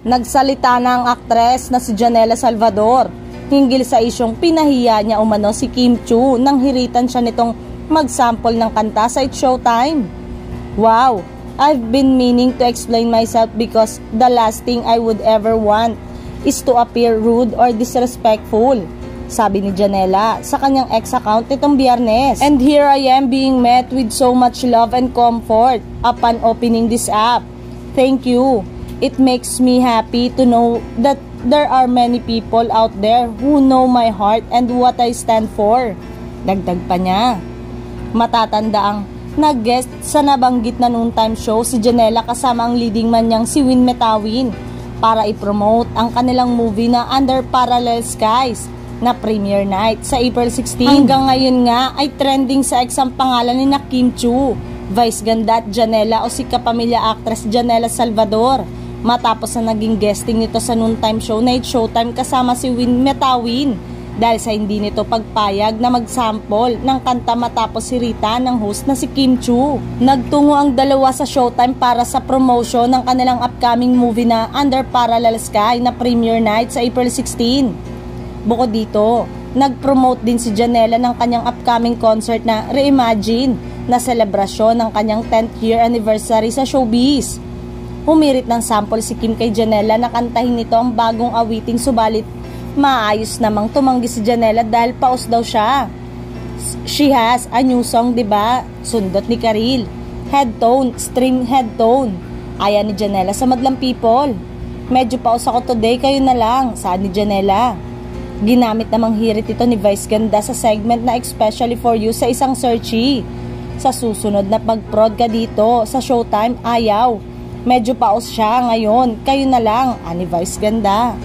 Nagsalita na ang aktres na si Janela Salvador hinggil sa isyong pinahiya niya umano si Kim Chiu nang hiritan siya nitong mag-sample ng kanta sa It's Showtime. Wow, I've been meaning to explain myself because the last thing I would ever want is to appear rude or disrespectful, sabi ni Janela sa kanyang ex-account nitong Biyernes. And here I am being met with so much love and comfort upon opening this app. Thank you. It makes me happy to know that there are many people out there who know my heart and what I stand for. Dagdag pa niya. Matatanda ang nag-guest sa nabanggit na noontime show si Janela kasama ang leading man niyang si Win Metawin para i-promote ang kanilang movie na Under Parallel Skies na premiere night sa April 16. Hanggang ngayon nga ay trending sa ex ang pangalan ni Kim Chiu, Vice Ganda at Janela o si kapamilya actress Janela Salvador matapos na naging guesting nito sa noontime show na It's Showtime kasama si Win Metawin dahil sa hindi nito pagpayag na mag-sample ng kanta matapos sirita ng host na si Kim Chiu. Nagtungo ang dalawa sa Showtime para sa promotion ng kanilang upcoming movie na Under Parallel Sky na premiere night sa April 16. Bukod dito, nag-promote din si Janela ng kanyang upcoming concert na Reimagine na selebrasyon ng kanyang 10th year anniversary sa showbiz. Humirit ng sample si Kim kay Janela na kantahin nito ang bagong awiting subalit maayos namang tumanggi si Janela dahil paus daw siya. She has a new song, diba? Sundot ni Karil. Head tone, string head tone. Ayan ni Janela sa Madlang People. Medyo paus ako today, kayo na lang, sabi ni Janela. Ginamit namang hirit ito ni Vice Ganda sa segment na Especially For You sa isang searchy. Sa susunod na pag-prod ka dito sa Showtime, ayaw. Medyo paus siya ngayon, kayo na lang, ani Vice Ganda.